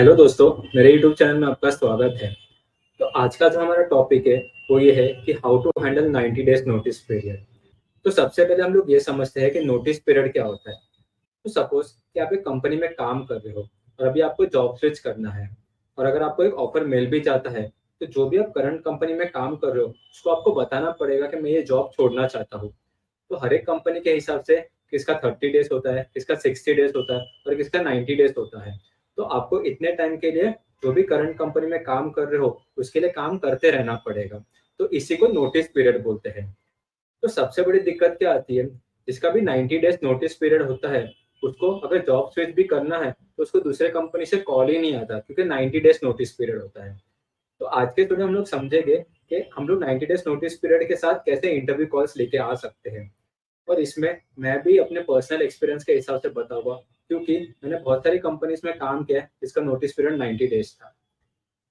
Hello दोस्तों, मेरे YouTube channel में आपका स्वागत है। तो आज का जो हमारा टॉपिक है वो ये है कि how to handle 90 days notice period. तो सबसे पहले हम लोग ये समझते हैं कि नोटिस पीरियड क्या होता है। तो सपोज कि आप एक कंपनी में काम कर रहे हो और अभी आपको जॉब स्विच करना है, और अगर आपको एक ऑफर मिल भी जाता है तो जो भी आप करंट कंपनी में काम कर रहे हो उसको आपको बताना पड़ेगा कि मैं ये जॉब छोड़ना चाहता हूँ। तो हर एक कंपनी के हिसाब से किसका 30 डेज होता है, किसका 60 डेज होता है और किसका 90 डेज होता है। तो आपको इतने टाइम के लिए जो भी करंट कंपनी में काम कर रहे हो उसके लिए काम करते रहना पड़ेगा। तो इसी को नोटिस पीरियड बोलते हैं। तो सबसे बड़ी दिक्कत क्या आती है, जिसका भी 90 डेज नोटिस पीरियड होता है उसको अगर जॉब स्विच भी करना है तो उसको दूसरे कंपनी से कॉल ही नहीं आता, क्योंकि 90 डेज नोटिस पीरियड होता है। तो आज के वीडियो हम लोग समझेंगे कि हम लोग 90 डेज नोटिस पीरियड के साथ कैसे इंटरव्यू कॉल्स लेके आ सकते हैं। और इसमें मैं भी अपने पर्सनल एक्सपीरियंस के हिसाब से बताऊंगा, क्योंकि मैंने बहुत सारी कंपनीज में काम किया है जिसका नोटिस पीरियड 90 डेज था।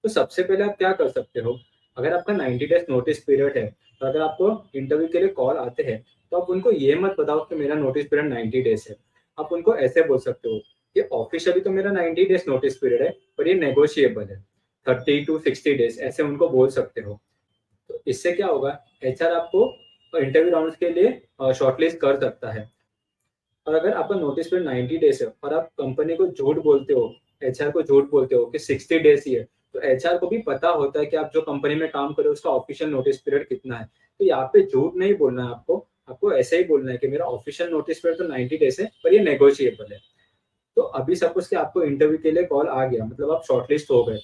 तो सबसे पहले आप क्या कर सकते हो, अगर आपका 90 डेज नोटिस पीरियड है तो अगर आपको इंटरव्यू के लिए कॉल आते हैं तो आप उनको ये मत बताओ कि मेरा नोटिस पीरियड 90 डेज है। आप उनको ऐसे बोल सकते हो कि ऑफिशियली तो मेरा 90 डेज नोटिस पीरियड है, पर ये नेगोशिएबल है, 30 to 60 डेज ऐसे उनको बोल सकते हो। तो इससे क्या होगा, एचआर आपको इंटरव्यू राउंड के लिए शॉर्टलिस्ट कर सकता है। और अगर आपका नोटिस पीरियड 90 डेज है और आप कंपनी को झूठ बोलते हो, एचआर को झूठ बोलते हो कि 60 डेज ही है, तो एचआर को भी पता होता है कि आप जो कंपनी में काम कर रहे हो उसका ऑफिशियल नोटिस पीरियड कितना है। तो यहाँ पे झूठ नहीं बोलना है आपको, आपको ऐसे ही बोलना है कि मेरा ऑफिशियल नोटिस पीरियड तो 90 डेज है, पर ये नेगोशिएबल है। तो अभी सपोज कि आपको इंटरव्यू के लिए कॉल आ गया, मतलब आप शॉर्टलिस्ट हो गए।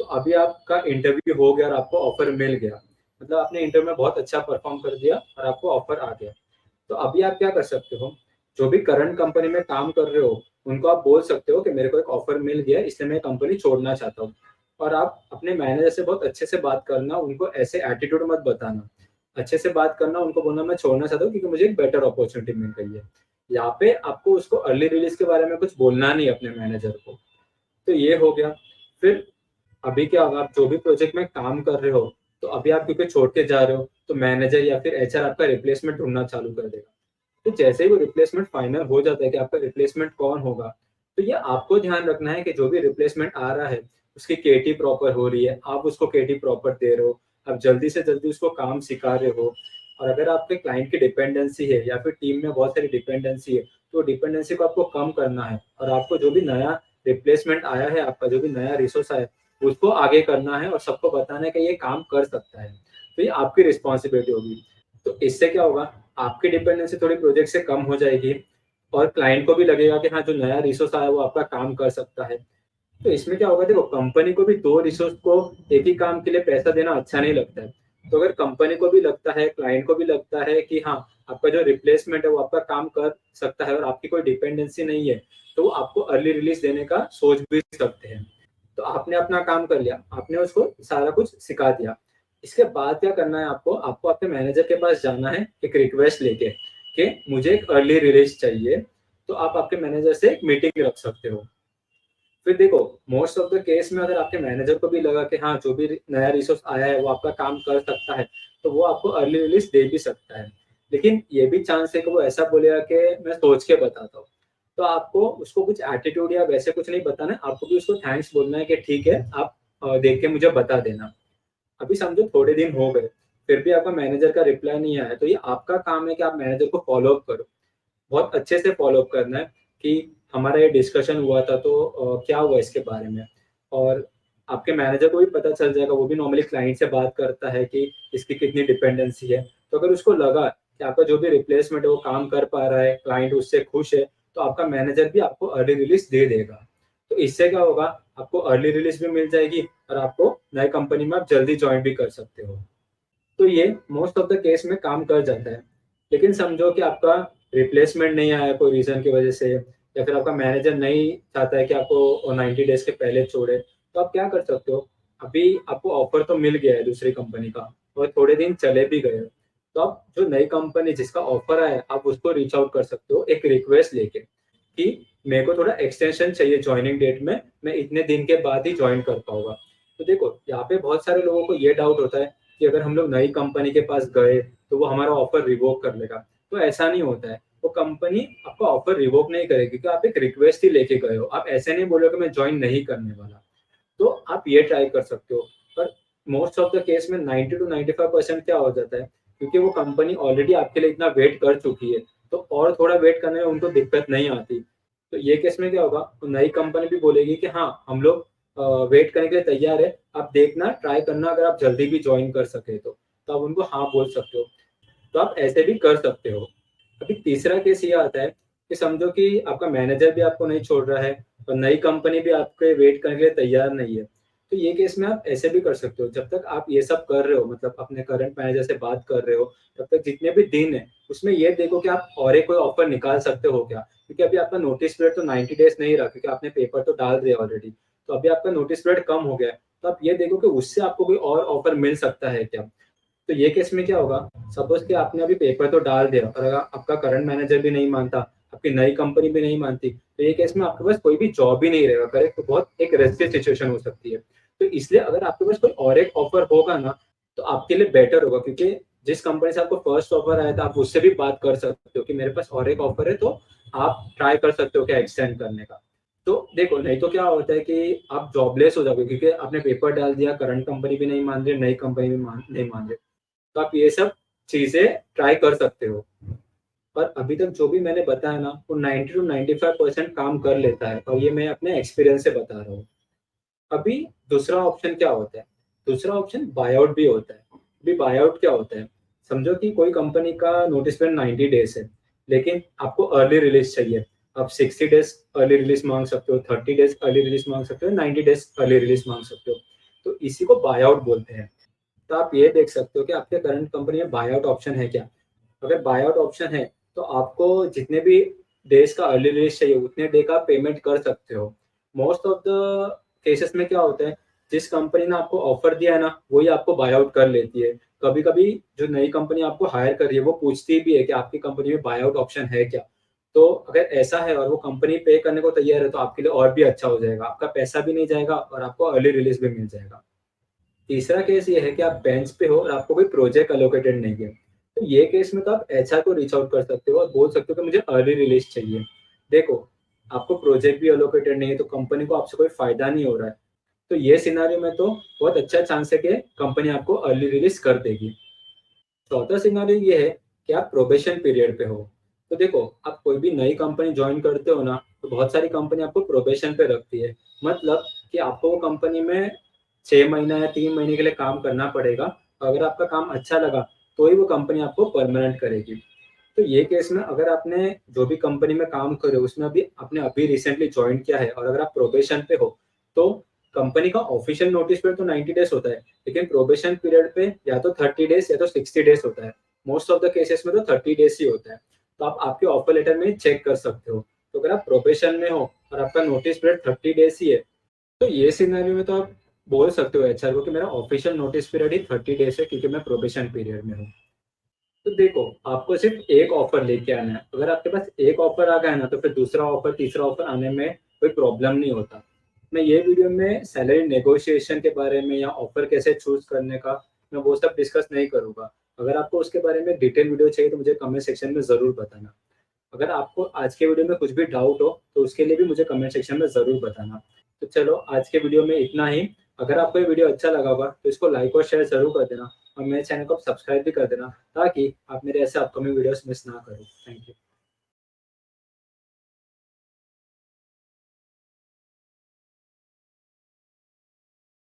तो अभी आपका इंटरव्यू हो गया और आपको ऑफर मिल गया, मतलब आपने इंटरव्यू में बहुत अच्छा परफॉर्म कर दिया और आपको ऑफर आ गया। तो अभी आप क्या कर सकते हो, जो भी करंट कंपनी में काम कर रहे हो उनको आप बोल सकते हो कि मेरे को एक ऑफर मिल गया है, इसलिए मैं कंपनी छोड़ना चाहता हूँ। और आप अपने मैनेजर से बहुत अच्छे से बात करना, उनको ऐसे एटीट्यूड मत बताना। अच्छे से बात करना, उनको बोलना मैं छोड़ना चाहता हूँ क्योंकि मुझे एक बेटर अपॉर्चुनिटी मिल गई है। यहाँ पे आपको उसको अर्ली रिलीज के बारे में कुछ बोलना नहीं अपने मैनेजर को। तो ये हो गया। फिर अभी क्या होगा, आप जो भी प्रोजेक्ट में काम कर रहे हो, तो अभी आप क्योंकि छोड़ के जा रहे हो तो मैनेजर या फिर एचआर आपका रिप्लेसमेंट ढूंढना चालू कर देगा। तो जैसे ही वो रिप्लेसमेंट फाइनल हो जाता है कि आपका रिप्लेसमेंट कौन होगा, तो ये आपको ध्यान रखना है कि जो भी रिप्लेसमेंट आ रहा है उसकी केटी प्रॉपर हो रही है, आप उसको केटी प्रॉपर दे रहे हो, आप जल्दी से जल्दी उसको काम सिखा रहे हो। और अगर आपके क्लाइंट की डिपेंडेंसी है या फिर टीम में बहुत सारी डिपेंडेंसी है, तो डिपेंडेंसी को आपको कम करना है और आपको जो भी नया रिप्लेसमेंट आया है, आपका जो भी नया रिसोर्स आया है उसको आगे करना है और सबको बताना है कि ये काम कर सकता है। तो ये आपकी रिस्पॉन्सिबिलिटी होगी। तो इससे क्या होगा, आपकी डिपेंडेंसी थोड़ी प्रोजेक्ट से कम हो जाएगी और क्लाइंट को भी लगेगा कि हाँ, जो नया रिसोर्स आया वो आपका काम कर सकता है। तो इसमें क्या होगा, देखो कंपनी को भी दो रिसोर्स को एक ही काम के लिए पैसा देना अच्छा नहीं लगता है। तो अगर कंपनी को भी लगता है, क्लाइंट को भी लगता है कि हाँ, आपका जो रिप्लेसमेंट है वो आपका काम कर सकता है और आपकी कोई डिपेंडेंसी नहीं है, तो वो आपको अर्ली रिलीज देने का सोच भी सकते हैं। तो आपने अपना काम कर लिया, आपने उसको सारा कुछ सिखा दिया। इसके बाद क्या करना है, आपको आपको अपने मैनेजर के पास जाना है एक रिक्वेस्ट लेके कि मुझे एक अर्ली रिलीज चाहिए। तो आप आपके मैनेजर से एक मीटिंग रख सकते हो। फिर देखो, मोस्ट ऑफ द केस में अगर आपके मैनेजर को भी लगा कि हाँ, जो भी नया रिसोर्स आया है वो आपका काम कर सकता है, तो वो आपको अर्ली रिलीज दे भी सकता है। लेकिन ये भी चांस है कि वो ऐसा बोलेगा कि मैं सोच के बताता हूँ। तो आपको उसको कुछ एटीट्यूड या वैसे कुछ नहीं बताना है, आपको भी उसको थैंक्स बोलना है कि ठीक है, आप देख के मुझे बता देना। अभी समझो थोड़े दिन हो गए, फिर भी आपका मैनेजर का रिप्लाई नहीं आया, तो ये आपका काम है कि आप मैनेजर को फॉलो अप करो। बहुत अच्छे से फॉलो अप करना है कि हमारा ये डिस्कशन हुआ था, तो क्या हुआ इसके बारे में। और आपके मैनेजर को भी पता चल जाएगा, वो भी नॉर्मली क्लाइंट से बात करता है कि इसकी कितनी डिपेंडेंसी है। तो अगर उसको लगा कि आपका जो भी रिप्लेसमेंट है वो काम कर पा रहा है, क्लाइंट उससे खुश है, तो आपका मैनेजर भी आपको अर्ली रिलीज दे देगा। तो इससे क्या होगा, आपको अर्ली रिलीज भी मिल जाएगी और आपको नई कंपनी में आप जल्दी ज्वाइन भी कर सकते हो। तो ये मोस्ट ऑफ द केस में काम कर जाता है। लेकिन समझो कि आपका रिप्लेसमेंट नहीं आया कोई रीज़न की वजह से, या फिर आपका मैनेजर नहीं चाहता है कि आपको 90 डेज़ के पहले छोड़े, तो आप क्या कर सकते हो, अभी आपको ऑफ़र तो मिल गया है दूसरी कंपनी का और थोड़े दिन चले भी गए हो, तो आप जो नई कंपनी जिसका ऑफ़र आया है, आप उसको रीच आउट कर सकते हो एक रिक्वेस्ट लेके कि मेरे को थोड़ा एक्सटेंशन चाहिए जॉइनिंग डेट में, मैं इतने दिन के बाद ही जॉइन कर पाऊँगा। तो देखो, यहाँ पे बहुत सारे लोगों को ये डाउट होता है कि अगर हम लोग नई कंपनी के पास गए तो वो हमारा ऑफर रिवोक कर लेगा। तो ऐसा नहीं होता है, वो कंपनी आपका ऑफर रिवोक नहीं करेगी क्योंकि आप एक रिक्वेस्ट ही लेके गए हो। आप ऐसे नहीं बोलोगे मैं ज्वाइन नहीं करने वाला। आप ये ट्राई कर सकते हो। पर मोस्ट ऑफ द केस में 90 टू 95% क्या हो जाता है, क्योंकि वो कंपनी ऑलरेडी आपके लिए इतना वेट कर चुकी है, तो और थोड़ा वेट करने में उनको दिक्कत नहीं आती। तो ये केस में क्या होगा, तो नई कंपनी भी बोलेगी कि हाँ, हम लोग वेट करने के लिए तैयार है, आप देखना, ट्राई करना, अगर आप जल्दी भी जॉइन कर सके तो आप उनको हाँ बोल सकते हो। तो आप ऐसे भी कर सकते हो। अभी तीसरा केस ये आता है कि समझो कि आपका मैनेजर भी आपको नहीं छोड़ रहा है और नई कंपनी भी आपके वेट करने के लिए तैयार नहीं है। तो ये केस में आप ऐसे भी कर सकते हो, जब तक आप ये सब कर रहे हो, मतलब अपने करंट मैनेजर से बात कर रहे हो, तब तक जितने भी दिन है उसमें ये देखो कि आप और एक कोई ऑफर निकाल सकते हो क्या? क्योंकि अभी आपका नोटिस पीरियड तो 90 डेज़ नहीं रहा, क्योंकि आपने पेपर तो डाल दिया ऑलरेडी। तो अभी आपका नोटिस पीरियड कम हो गया है। तो आप ये देखो कि उससे आपको कोई और ऑफर मिल सकता है क्या? तो ये केस में क्या होगा, सपोज कि आपने अभी पेपर तो डाल दिया और अगर आपका करंट मैनेजर भी नहीं मानता, आपकी नई कंपनी भी नहीं मानती, तो ये केस में आपके पास कोई भी जॉब ही नहीं रहेगा। करेक्ट? तो बहुत एक रिस्की सिचुएशन हो सकती है। तो इसलिए अगर आपके पास कोई और एक ऑफर होगा ना, तो आपके लिए बेटर होगा, क्योंकि जिस कंपनी से आपको फर्स्ट ऑफर आया था, आप उससे भी बात कर सकते हो कि मेरे पास और एक ऑफर है, तो आप ट्राई कर सकते हो क्या एक्सटेंड करने का। तो देखो, नहीं तो क्या होता है कि आप जॉबलेस हो जाओगे, क्योंकि आपने पेपर डाल दिया, करंट कंपनी भी नहीं मान रही, नई कंपनी भी नहीं मान रही। तो आप ये सब चीज़ें ट्राई कर सकते हो। पर अभी तक जो भी मैंने बताया ना, वो 90 टू 95% काम कर लेता है, और ये मैं अपने एक्सपीरियंस से बता रहा हूँ। अभी दूसरा ऑप्शन क्या होता है? दूसरा ऑप्शन बायआउट भी होता है। अभी बायआउट क्या होता है? समझो कि कोई कंपनी का नोटिस पीरियड 90 डेज़ है, लेकिन आपको अर्ली रिलीज़ चाहिए। आप 60 डेज़ अर्ली रिलीज़ माँग सकते हो, 30 डेज़ अर्ली रिलीज़ माँग सकते हो, 90 डेज़ अर्ली रिलीज़ माँग सकते हो। तो इसी को बायआउट बोलते हैं। तो आप ये देख सकते हो कि आपके करंट कंपनी में बायआउट ऑप्शन है क्या? अगर बायआउट ऑप्शन है, तो आपको जितने भी डेज़ का अर्ली रिलीज़ चाहिए, उतने डे का पेमेंट कर सकते हो। मोस्ट ऑफ द केसेस में क्या होता है, जिस कंपनी ने आपको ऑफर दिया है ना, वही आपको बायआउट कर लेती है। कभी-कभी जो नई कंपनी आपको हायर कर रही है, वो पूछती भी है कि आपकी कंपनी में बायआउट ऑप्शन है क्या? तो अगर ऐसा है और वो कंपनी पे करने को तैयार है, तो आपके लिए और भी अच्छा हो जाएगा। आपका पैसा भी नहीं जाएगा और आपको अर्ली रिलीज़ भी मिल जाएगा। तीसरा केस ये है कि आप बेंच पे हो और आपको कोई प्रोजेक्ट एलोकेटेड नहीं है। तो ये केस में तो आप एचआर को रीच आउट कर सकते हो और बोल सकते हो कि मुझे अर्ली रिलीज़ चाहिए। देखो, आपको प्रोजेक्ट भी एलोकेटेड नहीं है, तो कंपनी को आपसे कोई फ़ायदा नहीं हो रहा है। तो ये सिनेरियो में तो बहुत अच्छा चांस है कि कंपनी आपको अर्ली रिलीज़ कर देगी। चौथा सिनेरियो ये है कि आप प्रोबेशन पीरियड पे हो। तो देखो, आप कोई भी नई कंपनी जॉइन करते हो ना, तो बहुत सारी कंपनी आपको प्रोबेशन पे रखती है। मतलब कि आपको वो कंपनी में 6 महीना या 3 महीने के लिए काम करना पड़ेगा। अगर आपका काम अच्छा लगा, तो ही वो कंपनी आपको परमानेंट करेगी। तो ये केस में अगर आपने जो भी कंपनी में काम कर रहे हो, उसमें अभी आपने अभी रिसेंटली जॉइन किया है और अगर आप प्रोबेशन पे हो, तो कंपनी का ऑफिशियल नोटिस पीरियड तो 90 डेज़ होता है, लेकिन प्रोबेशन पीरियड पे या तो 30 डेज़ या तो 60 डेज़ होता है। मोस्ट ऑफ द केसेस में तो 30 डेज़ ही होता है। तो आप आपके ऑफर लेटर में चेक कर सकते हो। तो अगर आप प्रोबेशन में हो और आपका नोटिस पीरियड 30 डेज़ ही है, तो ये सिनेरियो में तो आप बोल सकते हो एचआर को कि मेरा ऑफिशियल नोटिस पीरियड ही 30 डेज़ है, क्योंकि मैं प्रोबेशन पीरियड में हूँ। तो देखो, आपको सिर्फ एक ऑफर लेके आना है। अगर आपके पास एक ऑफर आ गया ना, तो फिर दूसरा ऑफर, तीसरा ऑफर आने में कोई प्रॉब्लम नहीं होता। मैं ये वीडियो में सैलरी नेगोशिएशन के बारे में या ऑफर कैसे चूज़ करने का, मैं वो सब डिस्कस नहीं करूँगा। अगर आपको उसके बारे में डिटेल वीडियो चाहिए, तो मुझे कमेंट सेक्शन में ज़रूर बताना। अगर आपको आज के वीडियो में कुछ भी डाउट हो, तो उसके लिए भी मुझे कमेंट सेक्शन में ज़रूर बताना। तो चलो, आज के वीडियो में इतना ही। अगर आपको ये वीडियो अच्छा लगा होगा, तो इसको लाइक और शेयर ज़रूर कर देना और मेरे चैनल को सब्सक्राइब भी कर देना, ताकि आप मेरे ऐसे अपकमिंग वीडियोज़ मिस ना करो। Thank you.